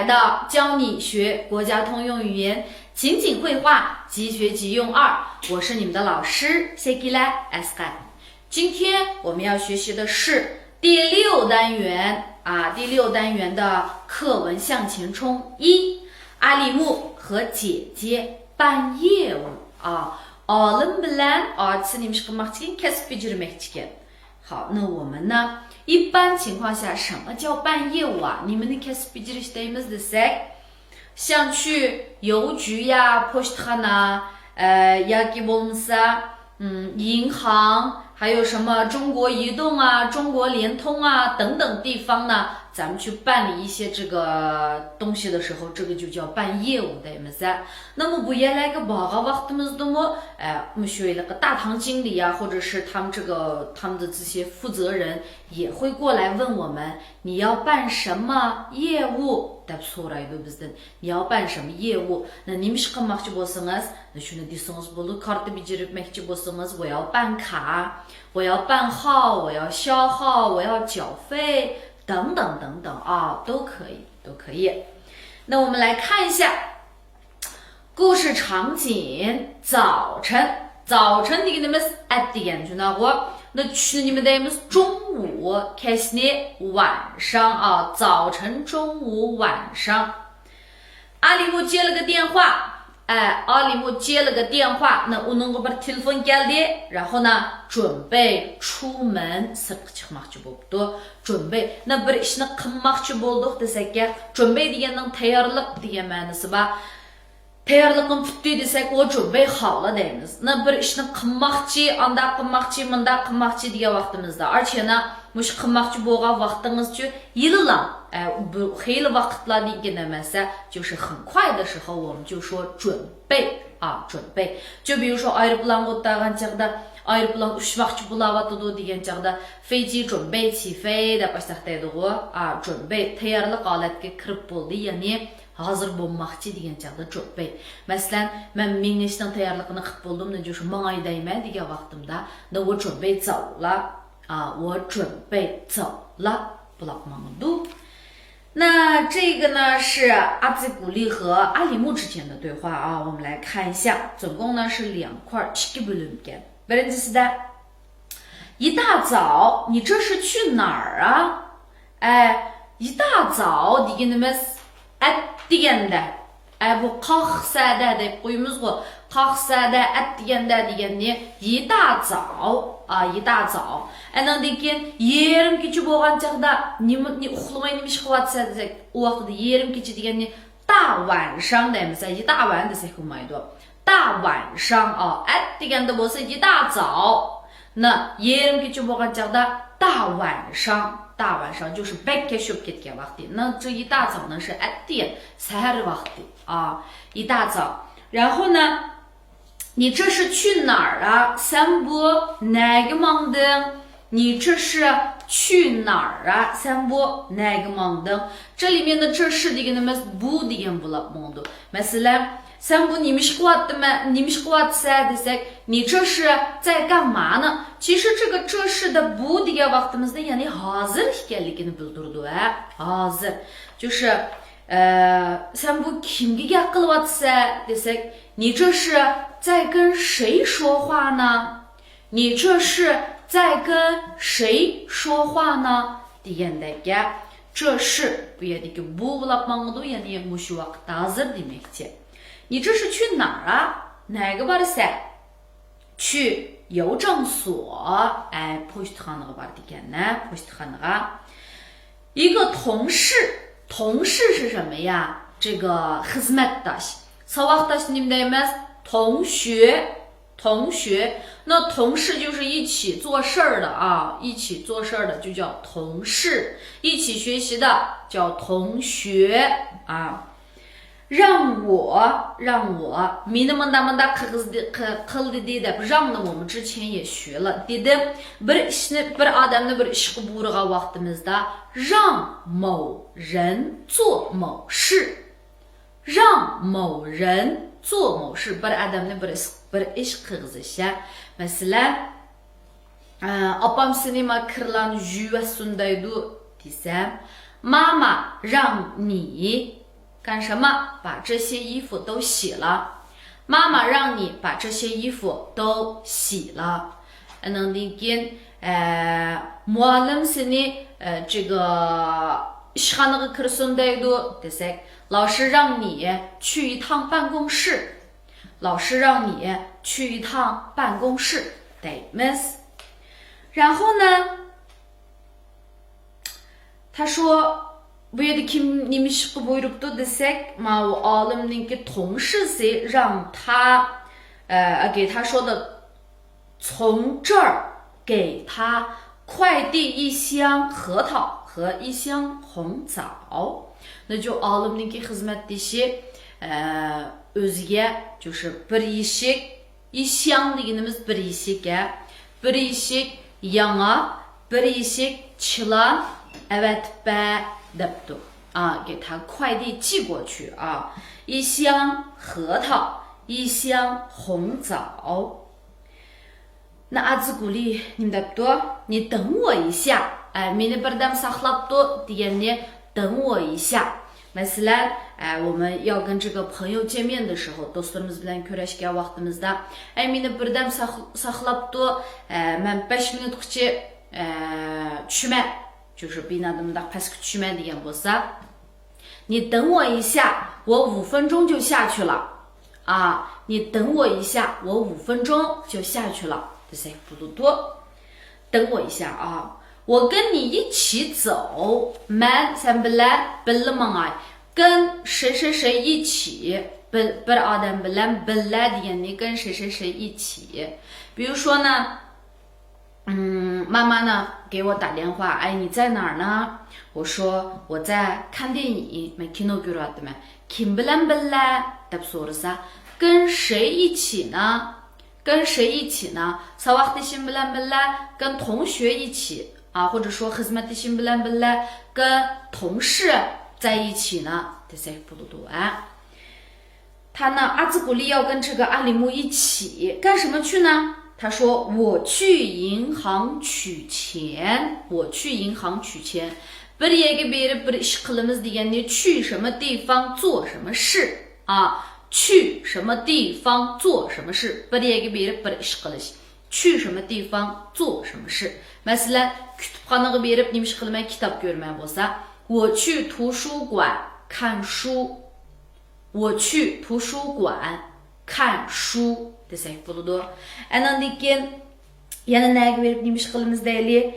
的教你学国家通用语言情景绘画即学即用2，我是你们的老师 Sekila Eskai。今天我们要学习的是第6单元第6单元的课文向前冲1，阿里木和姐姐办业务Oğlum bilen artistimiz kılmak kesip becirmek。好，那我们呢？一般情况下，什么叫办业务啊？你们的 kesip becirişteyimiz desek， 像去邮局呀、poşthana、yaki bolmasa，银行，还有什么中国移动啊、中国联通啊等等地方呢？咱们去办理一些这个东西的时候，这个就叫办业务的么子。那么不也来个包个waktimizda么？我们学那个大堂经理啊，或者是他们的这些负责人也会过来问我们，你要办什么业务？你要办什么业务？那你们是干嘛去bolsanız？那去那diyorsunuz bunu kartı becirmekçi bolsanız，我要办卡，我要办号，我要消耗，我要缴费。等等等等都可以。那我们来看一下故事场景。早晨digimiz at degan tunağı，那düşündüğümüz 中午，开始晚上早晨、中午、晚上。阿里木接了个电话。那onun bir telefon geldi， 然后呢，准备出门sırtqa chiqmoqchi bo'libdi。准备，那bir ishni qilmoqchi bo'ldik desek， 准备deganning tayyorlik degan ma'nosi bor。tayyorligim putdi desek， 我准备好了deymiz。那bir ishni qilmoqchi， anda qilmoqchi， munda qilmoqchi degan vaqtimizda， 而且呢mush qilmoqchi bo'lgan vaqtingizchi yillang bu xeyli vaqtlar degan emas， 就是很快的时候我们就说准备准备。就比如说aeroplan o'tgan chaqda aeroplan uchmoqchi bo'layotdi degan chaqda 飞机准备起飞deb boshlaqdaydi-ku， 准备tayyorlik holatga kirib bo'ldi, ya'ni hozir bo'lmoqchi degan chaqda 准备。 Masalan, men minishning tayyorligini qilib bo'ldim， 那就是mang'aydayman degan vaqtimda， 那我准备走了我准备走了，不老忙碌。那这个呢是阿兹古丽和阿里木之间的对话我们来看一下，总共呢是2块。Birincisi， 一大早，你这是去哪儿啊？一大早deganimiz at deganda bu qahsada deb qo'yamiz-ku。qahsada at deganda deganni 一大早一大早。Andan keyin yarim kecha bo'lgan chaqda ni uxlamay nima ish qilyapsa desak, u vaqtda yarim kecha deganni 大晚上deymiz， 一大晚desak bo'lmaydi。大晚上at deganda bo'lsa 一大早，那 yarim kecha bo'lgan chaqda 大晚上，大晚上就是 bekka tushib ketgan vaqti。那这一大早呢是 at sahar vaqti一大早。然后呢，你这是去哪儿啊？ Sen bu nereye mandın？ 你这是去哪儿啊？ Sen bu nereye mandın？ 这里面的这是deganimiz bu degan bo'lib bo'ldi。 Masalan sen bu nimish qilyapsa desek， 你这是在干嘛呢？其实这个这是的bu degan vaqtimizda ya'ni hozir ekanligini bildirdi hozir就是sen bu kimga gap qilyapsa desek， 你这是在跟谁说话呢？你这是在跟谁说话呢？ degandagi 这是bu yerdagi bu bo'lib mang'du, ya'ni mushu vaqtda hozir demakchi。 你这是去哪儿啊？ 哪个borsa？ 去邮政所pochtaxonaga bor deganni pochtaxonaga。 一个同事是什么呀？这个 xizmatdosh savoqdosh nima deymiz？ 同学。那同事就是一起做事儿的一起做事儿的就叫同事，一起学习的叫同学让我 minimumda qildi dedi， 让的我们之前也学了。dedi bir adamni bir ishga buyurgan vaqtimizda 让某人做某事，让某人做某事 bir adamni bir ish qilg'izishi。 Masalan opam sinema kirlarni yuvasin deydi desam， 妈妈让你干什么？把这些衣服都洗了。妈妈让你把这些衣服都洗了。能理解muallim seni这个ishxonaga kirsin deydi desek，老师让你去一趟办公室。老师让你去一趟办公室 deymiz。然后呢，他说。Bu yerda kim nima ish qilib buyuribdi desek，嘛，我olimninki同事谁让他给他说的，从这儿给他快递一箱核桃和一箱红枣。那就olimninki xizmatdoshi o'ziga就是bir eshik ishang deganimiz bir eshikka bir eshik yong'oq bir eshik chilon avatib debdu 给他快递寄过去啊，一箱核桃，一箱红枣。那阿兹鼓励你的多，你等我一下，meni birdam saqlabdu deganni等我一下。Masalan，我们要跟这个朋友见面的时候，do'stlarimiz bilan ko'rishgan vaqtimizda，meni birdam saqlabdu，men 5 minutgacha tushman，就是binadimda pastga tushman degan bo'lsa，你等我一下，我5分钟就下去了啊！你等我一下，我5分钟就下去了。这是不多，等我一下啊！我跟你一起走 ，man sen bilan birga mangay，跟谁谁谁一起，bir odam bilan birga deganni跟谁谁谁一起。比如说呢，妈妈呢给我打电话，哎，你在哪儿呢？我说我在看电影，没kino ko'ryapman。kim bilan birga deb so'rasa，跟谁一起呢？跟谁一起呢？savoqdashim bilan birga，跟同学一起啊，或者说 xizmatdashim bilan birga，跟同事在一起呢。这是不多啊。他呢，阿兹古丽要跟这个阿里木一起干什么去呢？他说我去银行取钱，我去银行取钱。bir yerga berib bir ish qilamiz deganni去什么地方做什么事啊？去什么地方做什么事 bir yerga berib bir ish qilish， 去什么地方做什么事。Masalan， kutubxonaga berib nima ish qilmay kitob ko'rmay bo'lsa， 我去图书馆看书，我去图书馆看书。desek bo'ladi. Andan keyin yana nega berib nima ish qilamiz deylik.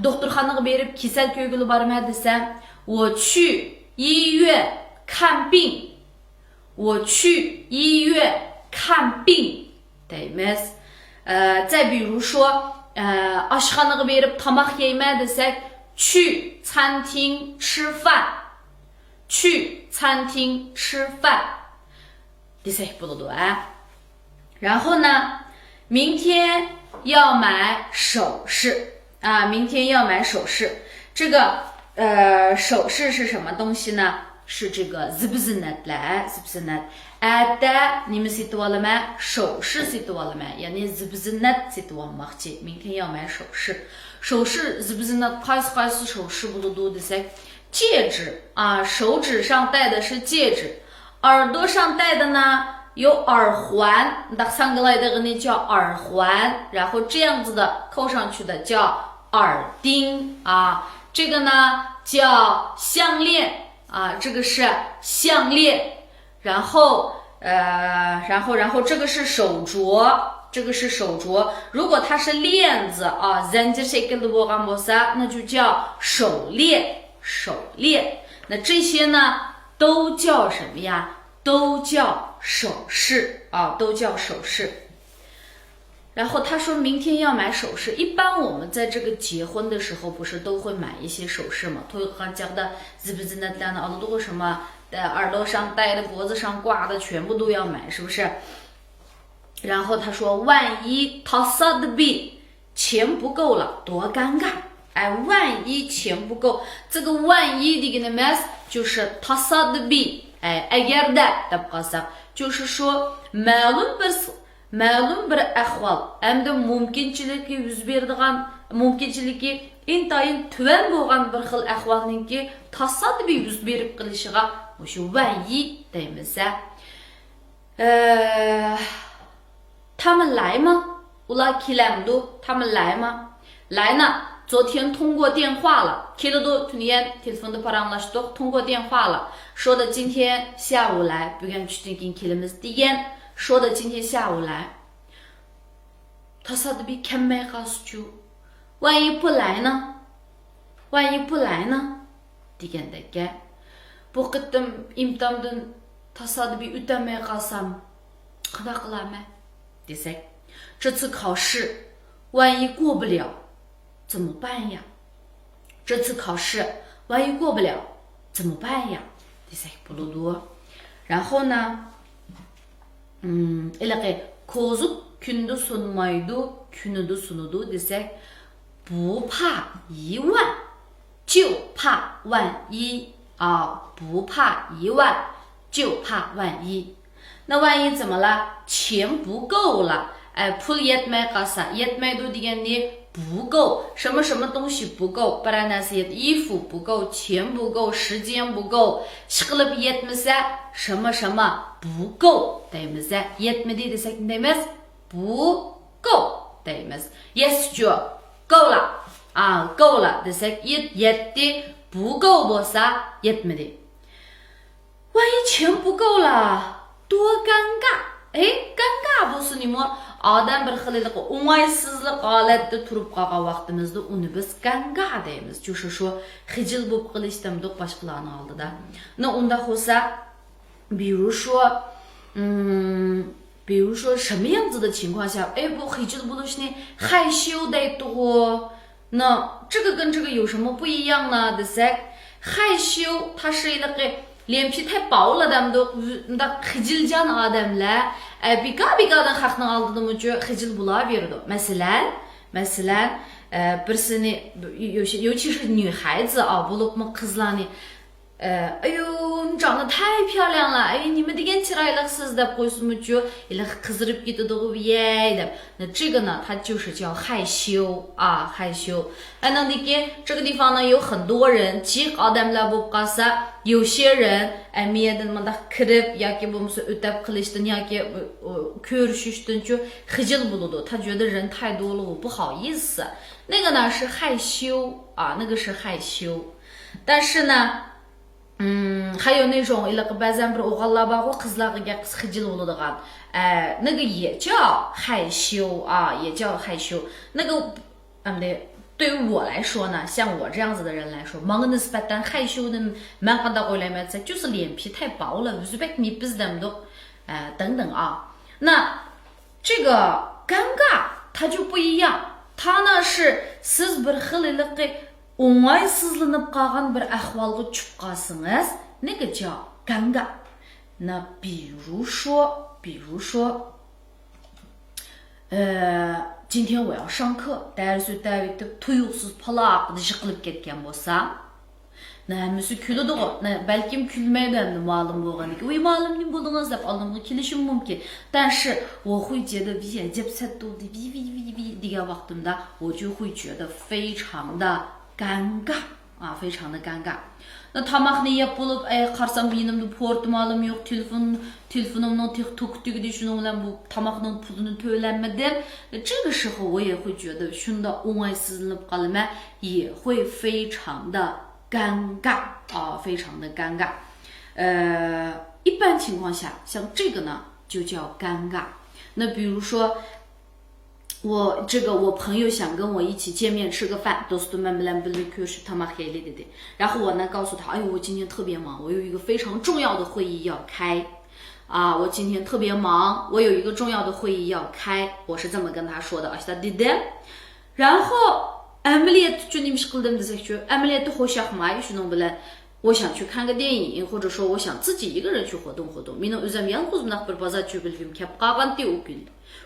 Doktorxonaga berib kasal ko'ygili borma desam, 我去医院看病，我去医院看病 deymiz. 再比如说oshxonaga berib tomoq yeyma desak, 去餐厅吃饭，去餐厅吃饭 desek bo'ladi 啊。然后呢，明天要买首饰啊，明天要买首饰。这个首饰是什么东西呢？是这个 zibzinat 来 zibzinat。ada 你们写多了吗？首饰写多了吗？yani zibzinat 写多了去。明天要买首饰，首饰 zibzinat qaysi首饰不多的噻？戒指啊，手指上戴的是戒指，耳朵上戴的呢？有耳环，那三个来的呢叫耳环，然后这样子的扣上去的叫耳钉啊，这个呢叫项链啊，这个是项链，然后这个是手镯，这个是手镯，如果它是链子啊，那就叫手链，手链，那这些呢都叫什么呀？都叫首饰啊，都叫首饰。然后他说明天要买首饰，一般我们在这个结婚的时候不是都会买一些首饰吗？他讲的是不是那都会什么耳朵上戴的、脖子上挂的，全部都要买，是不是？然后他说万一他撒的币钱不够了，多尴尬！哎，万一钱不够，这个万一的个呢，就是他撒的币。哎，agarda deb qolsak，就是说ma'lum bir ahvol hamda mumkinchiligi yuz beradigan mumkinchiligi intayin tuvan bo'lgan bir xil ahvolninki tasodifiy yuz berib qilishiga 我说万一对么噻？他们来吗？我拉起来不？他们来吗？来呢。昨天通过电话了，通过电话了，说的今天下午来，不敢去跟说的今天下午来。他啥都比看没告诉就，万一不来呢？万一不来呢？digandagi bu qitim imtihondan tasodifiy o'tolmay qolsam qada qilaman desak，这次考试万一过不了怎么办呀？这次考试万一过不了怎么办呀？desak bo'ladi。然后呢ilaqi kozuk kundu sunmaydu kundu sunudu desak，不怕一万就怕万一啊，不怕一万就怕万一。那万一怎么了？钱不够了，pul yetmay qalsa yetmaydi degani不够，什么什么东西不够，不然呢是衣服不够，钱不够，时间不够，ishqilib yetmasa什么什么不够deymiz。yetmadi desak deymiz不够deymiz。yes 就够了啊，够了desak yetdi，不够bo'lsa yetmadi。万一钱不够了，多尴尬！尴尬不是你们odam bir xillilik o'ng'aysizlik holatda turib qolgan vaqtimizda uni biz ganga deymiz，就是说xijil bo'lib qilishdan boshqalarning oldida。那unda bo'lsa，比如说什么样子的情况下，不xijil bo'lishni害羞deydi哦。那这个跟这个有什么不一样呢？desak，害羞它是一个脸皮太薄了的，那xijiljan odamlar bika-bikadan xalqning oldida xijil bo'laveradi。masalan，birsini，尤其是女孩子啊，bo'libmi qizlarni，哎呦，你长得太漂亮了，你们degan chiroylisiz deb qo'ysinmi就qizirib ketadi的。那这个呢，它就是叫害羞啊，害羞。那这个地方呢，有很多人jiq odamlar bo'lib qolsa，有些人medan manda kirib yoki bo'lmasa o'tab qilishdan yoki ko'rishishdan就xijil bo'ladi，他觉得人太多了，我不好意思。那个呢是害羞啊，那个是害羞。但是呢。还有那种ba'zan bir o'g'illar bor qizlarga xijil bo'ladigan，那个也叫害羞啊，也叫害羞。那个对于我来说呢，像我这样子的人来说，manga nisbatan害羞的man qanday o'ylayman，就是脸皮太薄了，o'zbek bizdan等等啊。那这个尴尬它就不一样，它呢是siz bir xillilik o'ng'aysizlanib qolgan bir ahvolga tushib qolsangiz，那个叫尴尬。那比如说，今天我要上课，ders o'tayotib tuyuqsiz paloqni ish qilib ketgan bo'lsam，那hammasi kuladi，那balkim kulmaydi endi ma'lum bo'lganiga，ma'lum nima bo'ldingiz deb oldimga kelishim mumkin，但是我会觉得ajab satdi degan vaqtimda，我就会觉得非常的尴尬啊，非常的尴尬。那тамақni yeb bo'lib, qarsam beynimda portmolim yo'q, telefonimning tugtugida shuning bilan bu tamoqning pulini to'lanmadim。这个时候我也会觉得shunda o'ng'aysizlanib qolaman，也会非常的尴尬啊，非常的尴尬。一般情况下，像这个呢就叫尴尬。那比如说。我朋友想跟我一起见面吃个饭，然后我呢告诉他，我今天特别忙，我有一个非常重要的会议要开啊，我今天特别忙，我有一个重要的会议要开，我是这么跟他说的。然后我想去看个电影，或者说我想自己一个人去活动。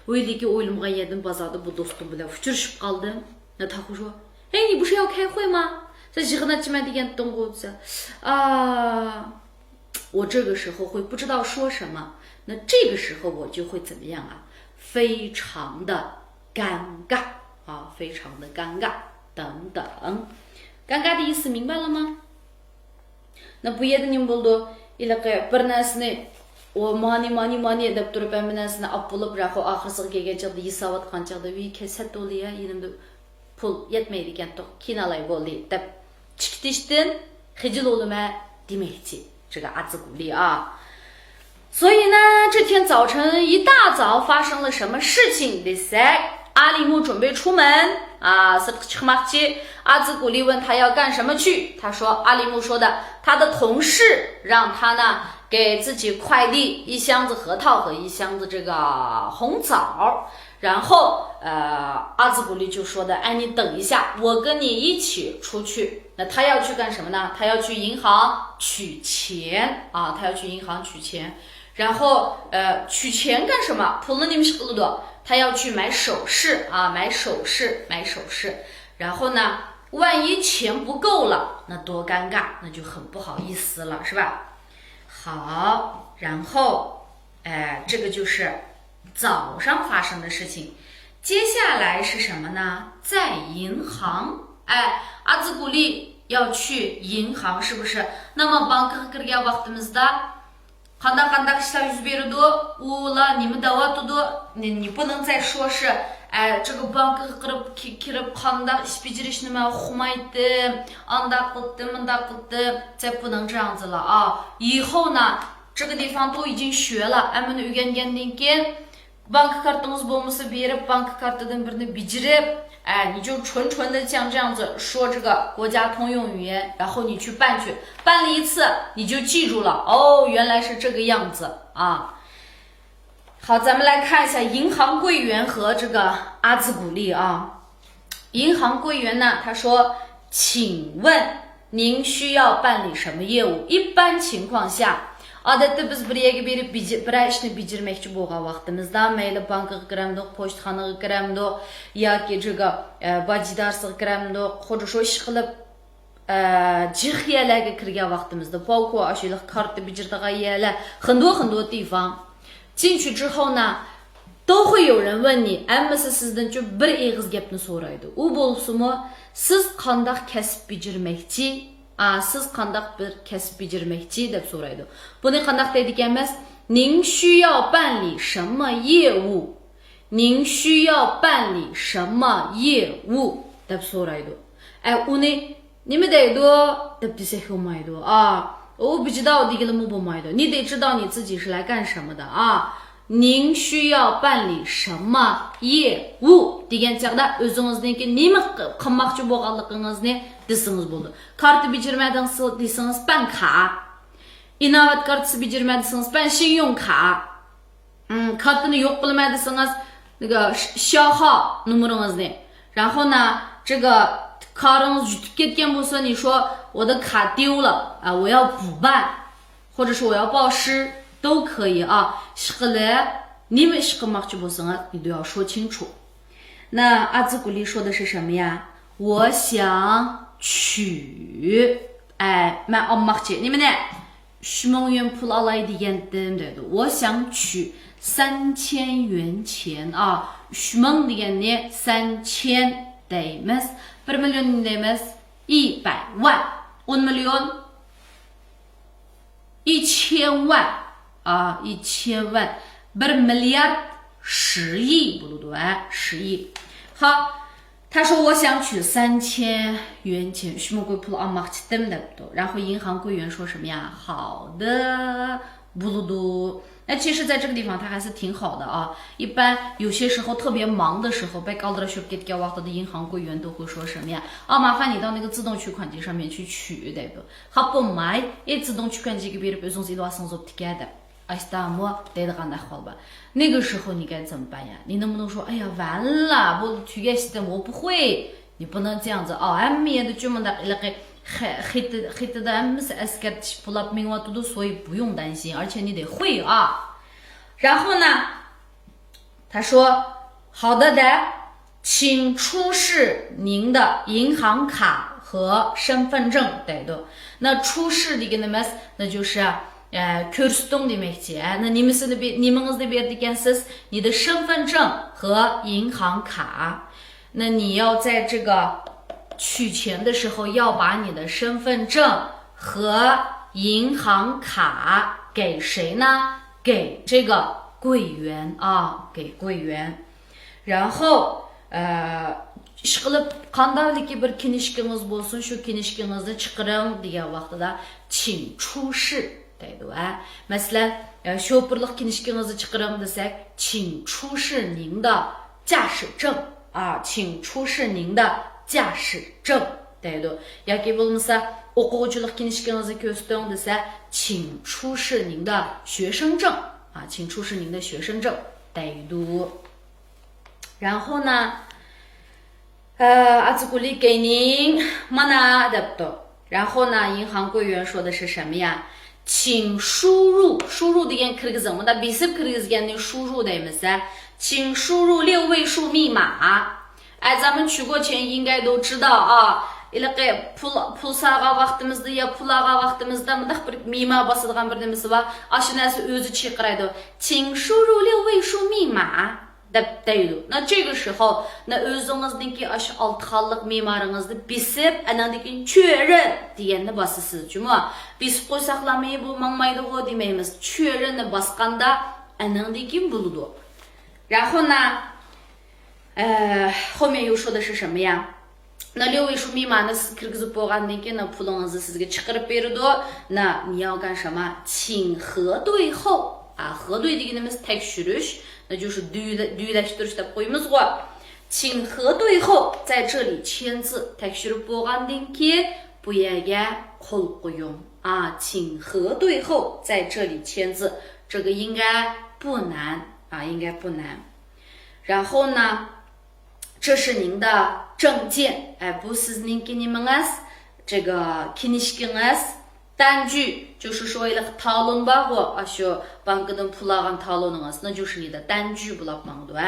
o'yligi o'ylimga yedim bozorda bu do'stim bilan uchrashib qoldim。那他会说，你不是要开会吗？这yig'inachima degan dong'u我这个时候会不知道说什么，那这个时候我就会怎么样啊？非常的尴尬啊，非常的尴尬等等。尴尬的意思明白了吗？那不也的你们不多 iliqi bir narsani o mani deb turib bir narsani olib bo'lib, raho oxirisiga kelganchaqda hisobotgan chaqda "Vi kesat to'liya, yenimda pul yetmaydi ekan, keyin olay bo'ldi" deb chiqdishdan xijil olma demoqchi. 这个阿兹古丽啊。所以呢，这天早晨一大早发生了什么事情的噻？阿里木准备出门啊，阿兹古丽问他要干什么去，他说阿里木说的，他的同事让他呢给自己快递一箱子核桃和一箱子这个红枣。然后阿兹古丽就说的，哎，你等一下，我跟你一起出去。那他要去干什么呢？他要去银行取钱啊，他要去银行取钱。然后取钱干什么？他要去买首饰啊，买首饰。然后呢，万一钱不够了，那多尴尬，那就很不好意思了，是吧？好，然后这个就是早上发生的事情。接下来是什么呢？在银行，阿兹古丽要去银行，是不是？那么banka kirgan vaqtimizda qanday ishlar yuz beradi? Ular nima deyotdi? 你不能再说是这个banka kirib qanday ish bajarishni men uqmaydim, anda qildim, munda qildim， 再不能这样子了啊！以后呢，这个地方都已经学了，俺们o'rgangandan keyin banka kartangiz bo'lmasa berib, banka kartadan birini bijirib， 你就纯的像这样子说这个国家通用语言，然后你去办了一次，你就记住了哦，原来是这个样子啊。好，咱们来看一下银行柜员和这个阿兹古丽啊。银行柜员呢，他说：“请问您需要办理什么业务？”一般情况下。Odatda biz bir yerga berib biror ishni bijirmoqchi bo'lgan vaqtimizda mayli bankaga kiramdik, pochtaxonaga kiramdik yoki bajidarsiga kiramdik, xuddi ish qilib jihiyalarga kirgan vaqtimizda,包括ashula karta bijirdigan yerlar, 很多地方进去之后呢，都会有人问你, hammasi sizdan bir eg'iz gapni so'raydi. U bo'lsa-mu, siz qanday kasb bijirmoqchi? Siz qandaq bir kasb bijirmoqchi deb so'raydi. Buni qandaq deydi ekanmiz? 您需要办理什么业务？您需要办理什么业务 deb so'raydi. Uni nima deydi deb desak bo'lmaydi. U不知道 deganimi bo'lmaydi. 你得知道你自己是来干什么的啊。您需要办理什么业务 degan chaqda o'zingizniki nima qilmoqchi bo'lganligingizni desangiz bo'ldi. Karta bijirmadingiz desangiz ban ka. Innovat kartasi bijirmadingiz ban 信用卡. Kartani yo'q qilmadingiz小号 numarangizni. 然后呢，这个 卡ringiz yutib ketgan bo'lsa, 你说我的卡丢了啊，我要补办，或者是我要报失。都可以啊，你们是干嘛去不生啊？你都要说清楚。那阿兹古丽说的是什么呀？我想取，买阿玛吉，你们呢？10,000元pul alay degandim dedi. 我想取3000元钱啊。10,000 deganni 3000 deymiz. 1 million deymiz. 100万。10 million 1000万。1000万1 milyard 10亿10亿。好，他说我想取3000元钱，然后银行柜员说什么呀？好的，那其实在这个地方他还是挺好的啊。一般有些时候特别忙的时候，被搞到去给交往的银行柜员都会说什么呀？麻烦你到那个自动取款机上面去取，对不？好不买，自动取款机给别人送一段送走的。那个时候你该怎么办呀？你能不能说，哎呀，完了，我取个系统我不会，你不能这样子啊。俺们也得这么的，黑的俺们是 asker 不了明晚都所以不用担心，而且你得会啊。然后呢，他说，好的，请出示您的银行卡和身份证，对的。那出示的跟那就是。Kürstung demekçi. Na nimenizni berdigansiz, 你的身份证和银行卡。那你要在这个取钱的时候，要把你的身份证和银行卡给谁呢？给这个柜员啊，给柜员。然后ishqilib qandayki bir kinishkingiz bo'lsin, shu kinishkingizni chiqiring degan vaqtida请出示 deydi. Masalan, shofirlik kinishkingizni chiqiring desak, 请出示您的驾驶证啊，请出示您的驾驶证 deydi. Yoki bo'lmasa, o'quvchilik kinishkingizni ko'rsating desa, 请出示您的学生证啊，请出示您的学生证 deydi. 然后呢아주굴리给您 mana的，然后呢，银行柜员说的是什么呀？请输入degan kirgizing. Bunda besib kirgizganning输入deymiz. 请输入6位数密码。咱们取过钱应该都知道啊。Ilaqi pul sağa vaqtimizda ya pul ağa vaqtimizda mındaq bir mima basadigan bir nimasi bor. Aşı narsa o'zi chiqaradi. 请输入6位数密码。deydi. 那这个时候，那o'zingizniki aşı 6 xonlik me'moringizni besib, anandiki 确认 deganni bosasiz. Juma besib qo'ysaqlamay bu mangmaydi-ku demaymiz. 确认ni bosganda anandiki bo'ladi. 然后呢，后面又说的是什么呀？那6位数密码呢kirgizib bo'lgandan keyin pulingizni sizga chiqarib beradi. 那你要干什么？请核对后啊，核对deganimiz tekshirish。那就是düyleştirish deb qo'yamiz-ku. 请核对后在这里签字. tekshirib bo'lgandan keyin bu yerga qo'l qo'ying. 请核对后在这里签字. 这个应该不难啊，应该不难。然后呢，这是您的证件. bu sizningki nimangiz? 这个 kinishkingiz. 单据就是说一个talon吧，或说bankdan pul algan talonunuz， 那就是你的单据不了帮对。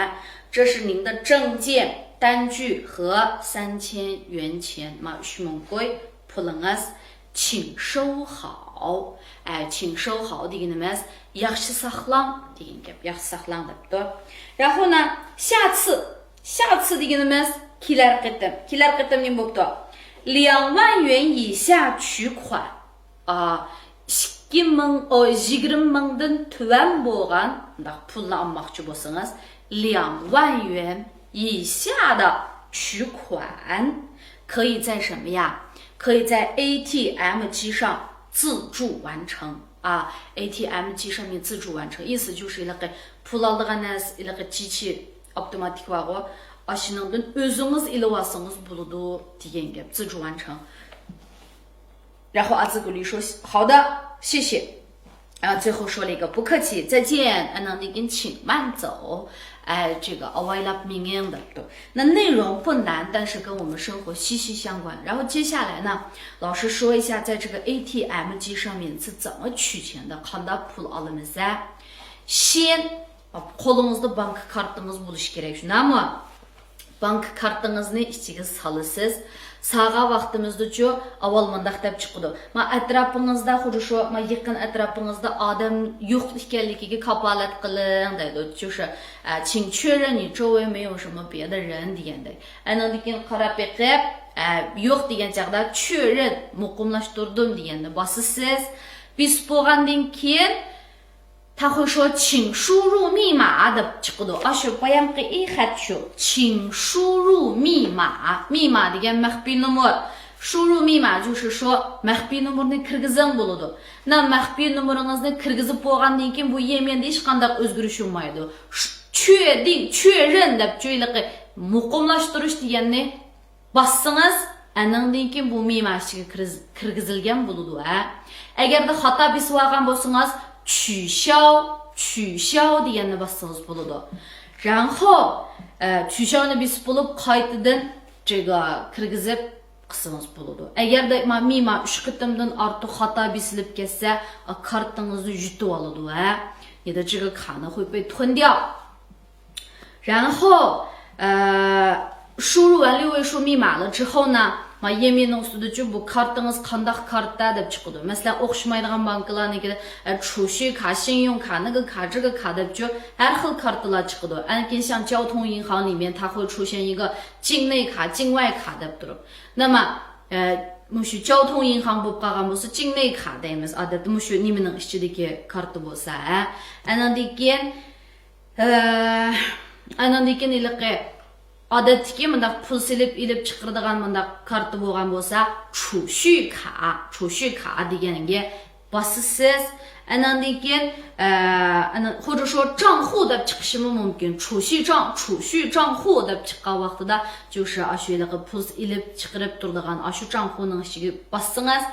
这是您的证件、单据和3000元钱嘛，3万块 pulunuz， 请收好。请收好deganimiz yaxshi saqlang degan gap, yaxshi saqlang debdi. 然后呢，下次deganimiz kelar qatam nima bo'pti? 2万元以下取款。20mingdan tuvan bo'lgan pulni olmoqchi bo'lsangiz 2万元以下的取款可以在什么呀？可以在 ATM 机上自助完成啊 ！ATM 机上面自助完成，意思就是pul oladigan narsa机器 avtomatik bor. Ashundan o'zingiz ilib olsangiz bo'ladi degan gap, 自助完成。然后阿兹古丽说好的，谢谢。然后最后说了一个不客气，再见。那你跟请慢走。这个 availab minging 的，对。那内容不难，但是跟我们生活息息相关。然后接下来呢，老师说一下，在这个 ATM 机上面是怎么取钱的。qanday pul olamiz？先qo'lingizda bank kartangiz bo'lishi kerak, shundami? Bank kartangizni ichiga solasiz. Sağa vaqtimizda-chu avval mundaq deb chiqadi. Ma atrofingizda, xuddi shu ma yaqin atrofingizda odam yo'q ekanligiga kafolat qiling deydi. O'sha 请确认你周围没有什么别的人 deganday. Andan keyin qarab beqib, yo'q degan chaqda 确认 muqimlashtirdim deganni bosasiz. Bis bo'lgandan keyin 他会说请输入密码的chiqadi. Ashu bayanqi xat shu. 请输入密码. 密码degan maxfiy nomer. 输入密码就是说 maxfiy nomerni kirgizing bo'ladi. Na maxfiy nomeringizni kirgizib bo'lgandan keyin bu yemenda hech qanday o'zgarish bo'lmaydi. 确认deb joyliqi muqimlashtirish deganni bossangiz, andan keyin bu miyma ichiga kirgizilgan bo'ladi. Agarda xato besib olgan bo'lsangiz 取消 deganni bossangiz bo'ladi. 然后取消ni besib bo'lib qaytadan 这个 kirgizib qilsangiz bo'ladi. Agarda mima 3 qatimdan ortiq xato besilib ketsa, kartangizni yutib oladi. 你的这个卡呢会被吞掉。然后输入完6位数密码了之后呢，页面ustida bu kartangiz qanday karta deb chiqadi. Masalan, o'xshamaydigan banklarniki 储蓄卡、信用卡、那个卡、这个卡 deb har xil kartalar chiqadi. 按跟像交通银行里面它会出现一个境内卡、境外卡 deb turib. 那么 무슈交通 银行 법과가 무슨境内 카드이면서 아, 데 무슈 님은 시치디게 카드 보사. 아난디겐 아난디겐 이렇게 odatdagi mundaq pul silib ilib chiqiradigan mundaq karta bo'lgan bo'lsa, chushu ka deganiga bosasiz. Andan keyin或者说账户 deb chiqishi mumkin. chushu 账户 deb chiqqan vaqtida 就是shunaqa pul ilib chiqirib turadigan shu 账户 ning ichiga bossangiz,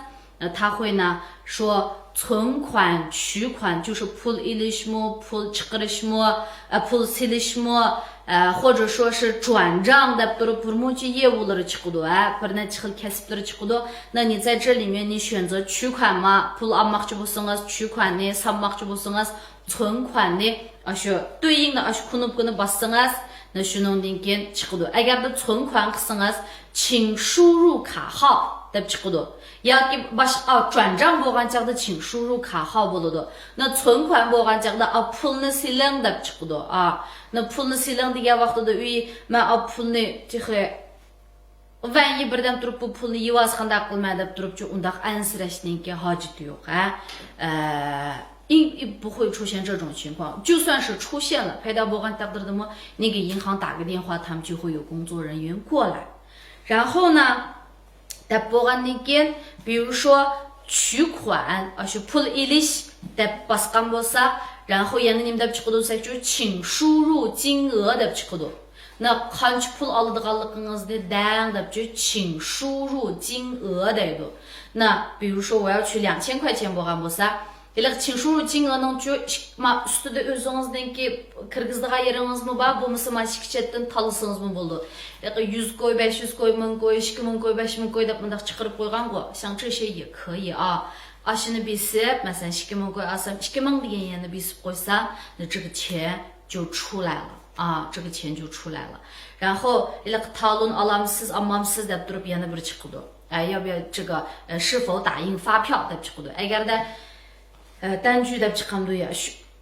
他会呢说存款取款就是 pul ilishmi, pul chiqirishmi, pul silishmi, 或者说是转账的bir muncha业务ları chiqadi, bir necha xil kasblari chiqadi. 那你在这里面你选择取款嘛 pul almoqchi bo'lsangiz取款呢 sanmoqchi bo'lsangiz 存款呢 shu 对应的 shu knopkani bossangiz 那 shuningdan keyin chiqadi. Agarda 存款qilsangiz 请输入卡号 deb chiqadi. yoki boshqa 转账 bo'lgan chaqda 请输入卡号 bo'ladi. 那存款 bo'lgan chaqda pulni siling deb chiqadi. Na pulni siling degan vaqtida uy men pulni vangi birdan turib bu pulni yivaz qanday qilma deb turibchi undaq ansirashninki hojati yo'q. 不会出现这种情况，就算是出现了，拍到不管当的么，你给银行打个电话，他们就会有工作人员过来。然后呢，在不管那件，比如说取款，是 pul ilish， 在巴斯干波萨，然后也你们的这个东就请输入金额的这个。那看去 pul aldıqanlığınızda dan的就请输入金额的一个。那比如说我要取2000块钱不干波萨。请输入金额能就嘛üstüde özünüzdenki kırgızlığa yeriniz mi var? Bu mesela şirketten talısınız mı buldu? 100 koy, 500 koy, 1000 koy, 2000 koy, 5000 koy da bunda çıkarıp koygan bu. 像这些也可以啊。şimdi bisip mesela 2000 koy alsam 2000 diye yerine bisip koysam 那这个钱就出来了这个钱就出来了。然后talon alamsız amamsız deb durup yana bir çıkıdı. 要不要这个是否打印发票 deb çıkıdı. Eğer de单据deb chiqqanda ya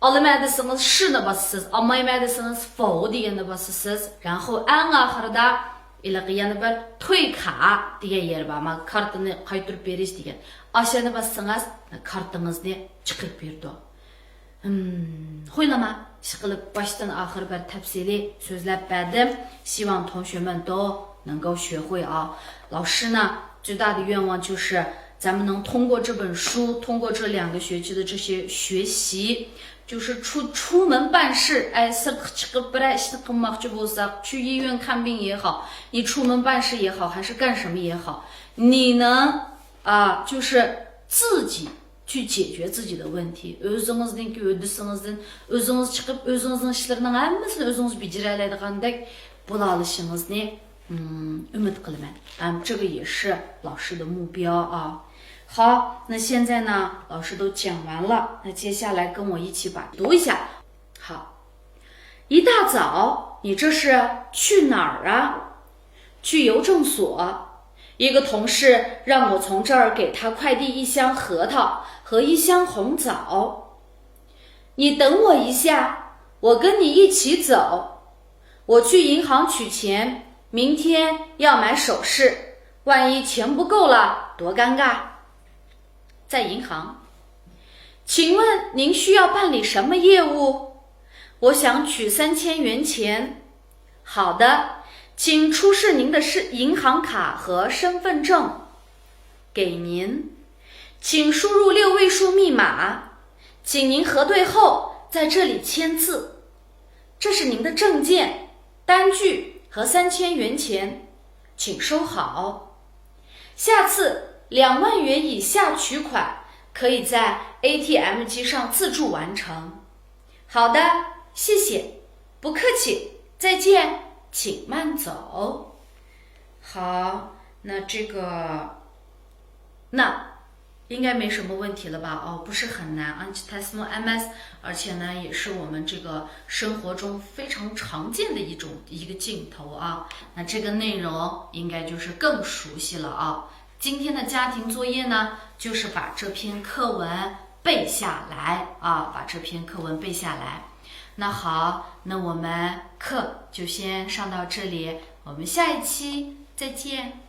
alamadısınız shini bosasiz, olmaymadısınız否deganni bosasiz. 然后 eng oxirida yana bir to'y ka degan yer bor. Ma kartani qaytarib berish degan. Ashani bossangiz kartangizni chiqarib berdi. Xo'ylama ishqilib boshdan oxir bir tafsiliy so'zlab berdim. 希望同学们都能够学会啊。老师呢最大的愿望就是咱们能通过这本书，通过这2个学期的这些学习，就是出门办事，去医院看病也好，你出门办事也好，还是干什么也好，你能就是自己去解决自己的问题。Özünüzdeki ödüsünüzden özünüz çıkıp özünüzün işlerinin hammasini özünüz becere aladigandak bo'la olishingizne ümit qilaman. 这个也是老师的目标啊。好，那现在呢，老师都讲完了，那接下来跟我一起把读一下。好，一大早，你这是去哪儿啊？去邮政所。一个同事让我从这儿给他快递1箱核桃和1箱红枣。你等我一下，我跟你一起走。我去银行取钱，明天要买首饰，万一钱不够了，多尴尬。在银行，请问您需要办理什么业务？我想取3000元钱。好的，请出示您的银行卡和身份证。给您，请输入6位数密码，请您核对后在这里签字。这是您的证件、单据和3000元钱，请收好。下次2万元以下取款可以在 ATM 机上自助完成。好的，谢谢，不客气，再见，请慢走。好，那这个应该没什么问题了吧？不是很难 Antitasmo MS， 而且呢也是我们这个生活中非常常见的一个镜头啊。那这个内容应该就是更熟悉了啊。今天的家庭作业呢，就是把这篇课文背下来啊，把这篇课文背下来。那好，那我们课就先上到这里，我们下一期再见。